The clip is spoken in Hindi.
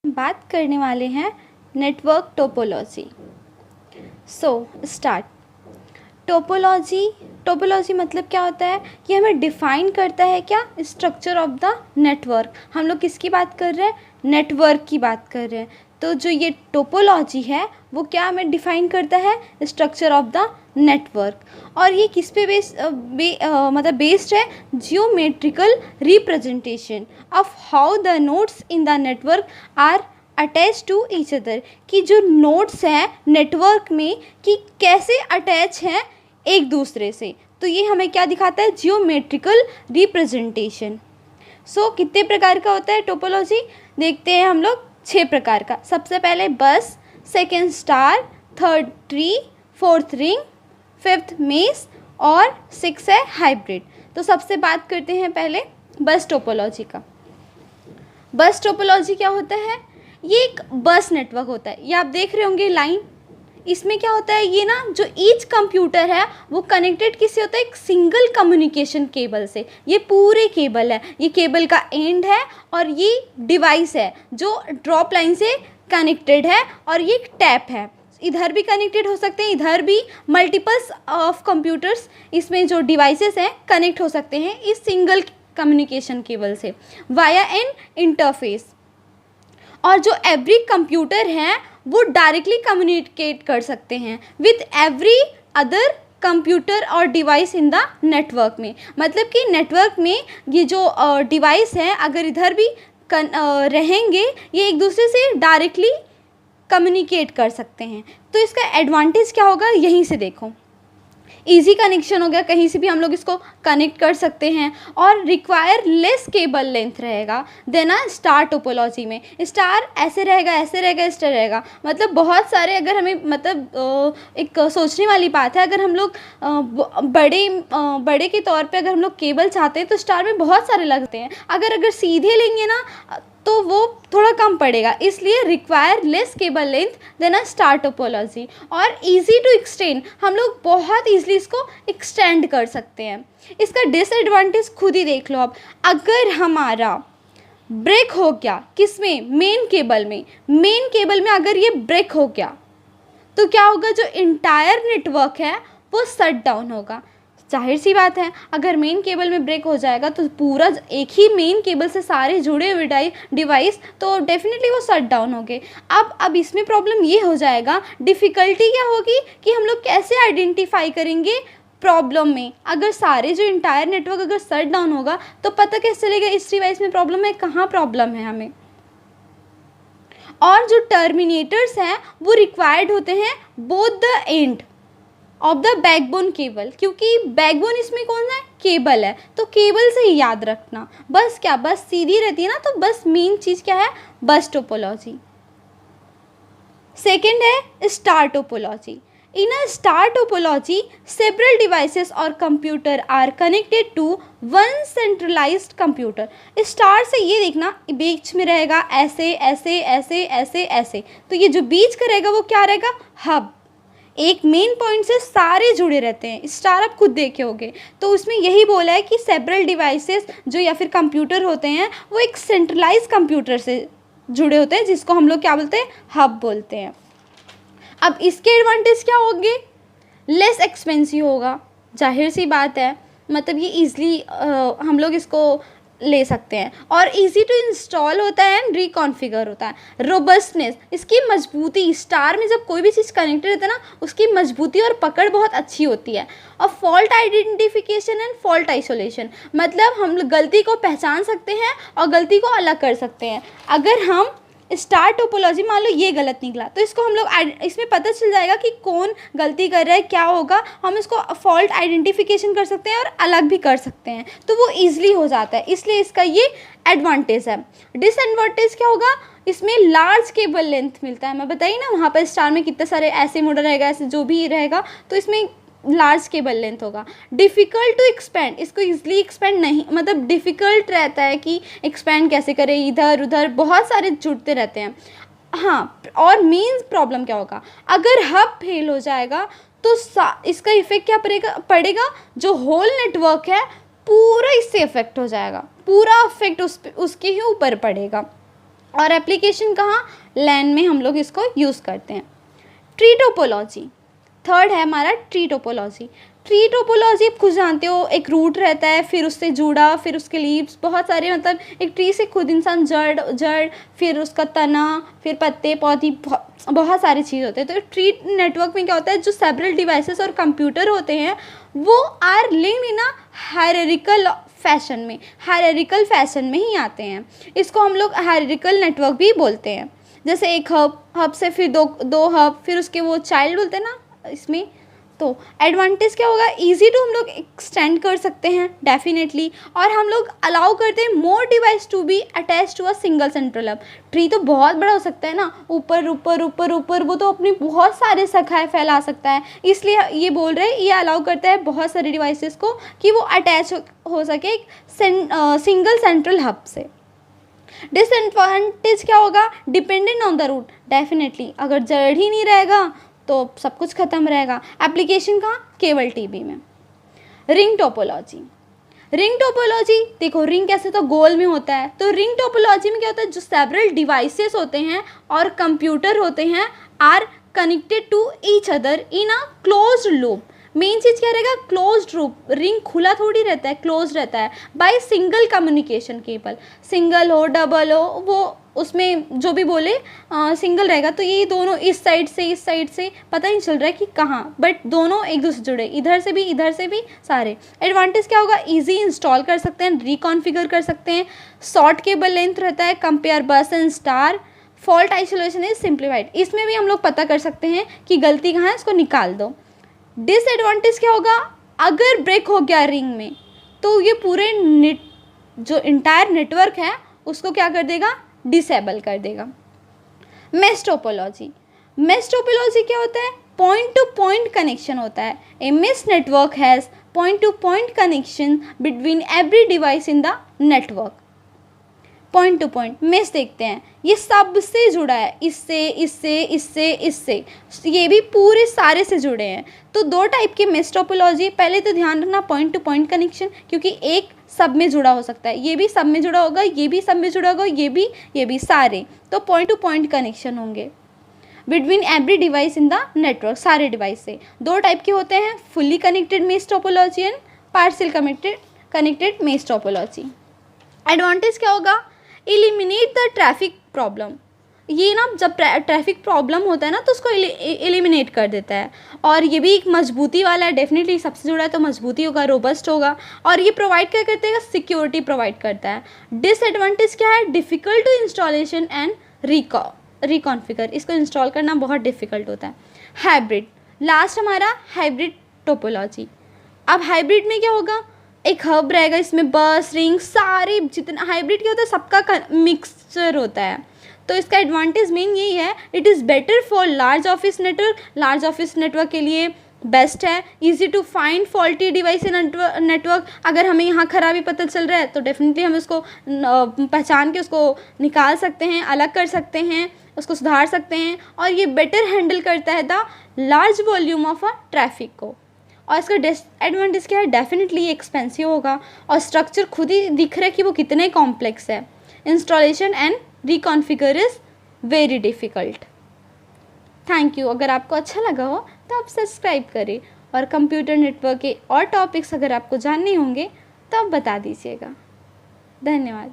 बात करने वाले हैं नेटवर्क टोपोलॉजी। स्टार्ट। टोपोलॉजी मतलब क्या होता है कि हमें डिफाइन करता है क्या, स्ट्रक्चर ऑफ द नेटवर्क। हम लोग किसकी बात कर रहे हैं, नेटवर्क की बात कर रहे हैं। तो जो ये टोपोलॉजी है वो क्या हमें डिफाइन करता है, स्ट्रक्चर ऑफ द नेटवर्क। और ये किस पे मतलब बेस्ड है, geometrical representation of how the nodes in the network are attach to each other. कि जो नोड्स हैं नेटवर्क में कि कैसे अटैच हैं एक दूसरे से। तो ये हमें क्या दिखाता है, जियोमेट्रिकल रिप्रेजेंटेशन। कितने प्रकार का होता है टोपोलॉजी, देखते हैं हम लोग 6 प्रकार का। सबसे पहले बस, second star, third tree, fourth ring, fifth mess और 6 है हाइब्रिड। तो सबसे बात करते हैं पहले बस टोपोलॉजी का। बस टोपोलॉजी क्या होता है, ये एक बस नेटवर्क होता है। ये आप देख रहे होंगे लाइन, इसमें क्या होता है, ये ना जो ईच कंप्यूटर है वो कनेक्टेड किससे होता है, एक सिंगल कम्युनिकेशन केबल से। ये पूरे केबल है, ये केबल का एंड है और ये डिवाइस है जो ड्रॉप लाइन से कनेक्टेड है और ये एक टैप है। इधर भी कनेक्टेड हो सकते हैं, इधर भी मल्टीपल्स ऑफ कंप्यूटर्स इसमें जो डिवाइसेस हैं कनेक्ट हो सकते हैं इस सिंगल कम्युनिकेशन केबल से वाया एन इंटरफेस। और जो एवरी कंप्यूटर है वो डायरेक्टली कम्युनिकेट कर सकते हैं विथ एवरी अदर कंप्यूटर और डिवाइस इन द नेटवर्क में। मतलब कि नेटवर्क में ये जो डिवाइस है अगर इधर भी रहेंगे ये एक दूसरे से डायरेक्टली कम्युनिकेट कर सकते हैं। तो इसका एडवांटेज क्या होगा, यहीं से देखो, इजी कनेक्शन हो गया, कहीं से भी हम लोग इसको कनेक्ट कर सकते हैं और रिक्वायर लेस केबल लेंथ रहेगा देन स्टार टोपोलॉजी में। स्टार ऐसे रहेगा, ऐसे रहेगा, इस तरह रहेगा। मतलब बहुत सारे, अगर हमें मतलब एक सोचने वाली बात है, अगर हम लोग बड़े के तौर पे अगर हम लोग केबल चाहते हैं तो स्टार में बहुत सारे लगते हैं। अगर सीधे लेंगे ना तो वो थोड़ा कम पड़ेगा, इसलिए require less cable length than star topology. और इजी टू एक्सटेंड, हम लोग बहुत ईजिली इसको एक्सटेंड कर सकते हैं। इसका डिसएडवांटेज खुद ही देख लो। अब अगर हमारा ब्रेक हो गया किसमें, मेन केबल में अगर ये ब्रेक हो गया तो क्या होगा, जो इंटायर नेटवर्क है वो शट डाउन होगा। जाहिर सी बात है, अगर मेन केबल में ब्रेक हो जाएगा तो पूरा एक ही मेन केबल से सारे जुड़े हुए डिवाइस तो डेफिनेटली वो शट डाउन हो गए। अब इसमें प्रॉब्लम ये हो जाएगा, डिफ़िकल्टी क्या होगी कि हम लोग कैसे आइडेंटिफाई करेंगे प्रॉब्लम में। अगर सारे जो इंटायर नेटवर्क अगर शट डाउन होगा तो पता कैसे चलेगा इस डिवाइस में प्रॉब्लम है, कहाँ प्रॉब्लम है हमें। और जो टर्मिनेटर्स हैं वो रिक्वायर्ड होते हैं both the end of the backbone cable, क्योंकि बैकबोन इसमें कौन है, केबल है। तो केबल से ही याद रखना। बस क्या, बस सीधी रहती है ना, तो बस मेन चीज़ क्या है, बस टोपोलॉजी। सेकेंड है star topology. In a star topology several devices और computer are connected to one centralized computer. Star से ये देखना बीच में रहेगा ऐसे ऐसे ऐसे ऐसे ऐसे, तो ये जो बीच का रहेगा वो क्या रहेगा, हब। एक मेन पॉइंट से सारे जुड़े रहते हैं, स्टार आप खुद देखे होंगे। तो उसमें यही बोला है कि सेवरल डिवाइसेस जो या फिर कंप्यूटर होते हैं वो एक सेंट्रलाइज कंप्यूटर से जुड़े होते हैं, जिसको हम लोग क्या बोलते हैं, हब बोलते हैं। अब इसके एडवांटेज क्या होंगे, लेस एक्सपेंसिव होगा, जाहिर सी बात है। मतलब ये ईज़िली हम लोग इसको ले सकते हैं और इजी टू इंस्टॉल होता है एंड रिकॉन्फिगर होता है। रोबस्टनेस, इसकी मजबूती, स्टार में जब कोई भी चीज़ कनेक्टेड रहता है ना उसकी मजबूती और पकड़ बहुत अच्छी होती है। और fault identification and fault isolation, मतलब हम गलती को पहचान सकते हैं और गलती को अलग कर सकते हैं। अगर हम स्टार टोपोलॉजी मान लो ये गलत निकला तो इसको हम लोग इसमें पता चल जाएगा कि कौन गलती कर रहा है, क्या होगा। हम इसको फॉल्ट आइडेंटिफिकेशन कर सकते हैं और अलग भी कर सकते हैं, तो वो ईजिली हो जाता है, इसलिए इसका ये एडवांटेज है। डिसएडवांटेज क्या होगा, इसमें लार्ज केबल लेंथ मिलता है। मैं बताइए ना वहाँ पर स्टार में कितने सारे ऐसे मॉडल रहेगा, ऐसे जो भी रहेगा, तो इसमें लार्ज केबल लेंथ होगा। डिफ़िकल्ट टू एक्सपेंड, इसको ईजिली एक्सपेंड नहीं, मतलब डिफ़िकल्ट रहता है कि एक्सपेंड कैसे करें, इधर उधर बहुत सारे जुड़ते रहते हैं। हाँ, और मेन प्रॉब्लम क्या होगा, अगर हब फेल हो जाएगा तो इसका इफेक्ट क्या पड़ेगा, जो होल नेटवर्क है पूरा इससे इफेक्ट हो जाएगा, पूरा इफेक्ट उसके ही ऊपर पड़ेगा। और एप्लीकेशन कहाँ, लैन में हम लोग इसको यूज़ करते हैं। ट्री टोपोलॉजी, थर्ड है हमारा ट्री टोपोलॉजी। ट्री टोपोलॉजी आप खुद जानते हो, एक रूट रहता है, फिर उससे जुड़ा, फिर उसके लीव्स, बहुत सारे, मतलब एक ट्री से खुद इंसान जड़ फिर उसका तना, फिर पत्ते पौधे, बहुत सारी चीज़ होते हैं। तो ट्री नेटवर्क में क्या होता है, जो सेवरल डिवाइसेस और कंप्यूटर होते हैं वो are linked in a hierarchical fashion में ही आते हैं। इसको हम लोग हायरार्किकल नेटवर्क भी बोलते हैं। जैसे एक हब से फिर दो हब, फिर उसके वो चाइल्ड बोलते हैं ना इसमें। तो एडवांटेज क्या होगा, इजी टू हम लोग एक्सटेंड कर सकते हैं डेफिनेटली, और हम लोग अलाउ करते हैं more device to be attach to a single central hub. Tree तो बहुत बड़ा हो सकता है ना, ऊपर ऊपर ऊपर ऊपर, वो तो अपनी बहुत सारे शाखाएं फैला सकता है, इसलिए ये बोल रहे हैं ये अलाउ करता है बहुत सारे डिवाइसेस को कि वो अटैच हो सके एक सिंगल सेंट्रल हब से। डिसएडवांटेज क्या होगा, dependent on the root, definitely अगर जड़ ही नहीं रहेगा तो सब कुछ खत्म रहेगा। एप्लीकेशन कहाँ, केवल टीबी में। रिंग टोपोलॉजी, रिंग टोपोलॉजी देखो, रिंग कैसे तो गोल में होता है, तो रिंग टोपोलॉजी में क्या होता है, जो सेवरल डिवाइसेस होते हैं और कंप्यूटर होते हैं are connected to each other in a closed loop. Main चीज़ क्या रहेगा, क्लोज्ड लूप, रिंग खुला थोड़ी रहता है, क्लोज रहता है by single communication cable. Single हो डबल हो वो उसमें जो भी बोले सिंगल रहेगा, तो ये दोनों इस साइड से पता नहीं चल रहा है कि कहाँ, बट दोनों एक दूसरे जुड़े, इधर से भी सारे। एडवांटेज क्या होगा, इजी इंस्टॉल कर सकते हैं, रिकॉन्फ़िगर कर सकते हैं, शॉर्ट केबल लेंथ रहता है कंपेयर बस and star, fault isolation is simplified, इसमें भी हम लोग पता कर सकते हैं कि गलती कहाँ है, इसको निकाल दो। डिसएडवांटेज क्या होगा, अगर ब्रेक हो गया रिंग में तो ये पूरे जो इंटायर नेटवर्क है उसको क्या कर देगा, डिसेबल कर देगा। मेश टोपोलॉजी, मेश टोपोलॉजी क्या होता है, पॉइंट टू पॉइंट कनेक्शन होता है। A mesh network has point to point connection between every device in the network. Point to point mesh देखते हैं, ये सबसे जुड़ा है, इससे, ये भी पूरे सारे से जुड़े हैं। तो दो टाइप के मेश टोपोलॉजी, पहले तो ध्यान रखना पॉइंट टू पॉइंट कनेक्शन, क्योंकि एक सब में जुड़ा हो सकता है, ये भी सब में जुड़ा होगा, ये भी सब में जुड़ा होगा, ये भी सारे, तो पॉइंट टू पॉइंट कनेक्शन होंगे between every device in the network, सारे डिवाइस से। दो टाइप के होते हैं, fully connected mesh topology and partial connected mesh topology. Advantage क्या होगा, एलिमिनेट द ट्रैफिक प्रॉब्लम, ये ना जब ट्रैफिक प्रॉब्लम होता है ना तो उसको एलिमिनेट कर देता है। और ये भी एक मजबूती वाला है, डेफिनेटली सबसे जुड़ा है तो मजबूती होगा, रोबस्ट होगा। और ये प्रोवाइड क्या करते हैं, सिक्योरिटी प्रोवाइड करता है। डिसएडवांटेज क्या है, difficult to installation and reconfigure, इसको इंस्टॉल करना बहुत डिफ़िकल्ट होता है। हाइब्रिड, लास्ट हमारा हाइब्रिड टोपोलॉजी। अब हाइब्रिड में क्या होगा, एक हब रहेगा, इसमें बस रिंग सारे जितना, हाइब्रिड क्या होता है, सबका मिक्सचर होता है। तो इसका एडवांटेज मेन यही है, it is better for large office network के लिए बेस्ट है। Easy to find faulty device in network, अगर हमें यहाँ खराबी पता चल रहा है तो डेफिनेटली हम उसको पहचान के उसको निकाल सकते हैं, अलग कर सकते हैं, उसको सुधार सकते हैं। और ये बेटर हैंडल करता है the large volume of a traffic को। और इसका डिसएडवांटेज क्या है, डेफिनेटली ये एक्सपेंसिव होगा और स्ट्रक्चर खुद ही दिख रहा है कि वो कितने कॉम्प्लेक्स है। Installation and reconfigure is very difficult. Thank you. अगर आपको अच्छा लगा हो तो आप सब्सक्राइब करें, और कंप्यूटर नेटवर्क के और टॉपिक्स अगर आपको जानने होंगे तो आप बता दीजिएगा। धन्यवाद।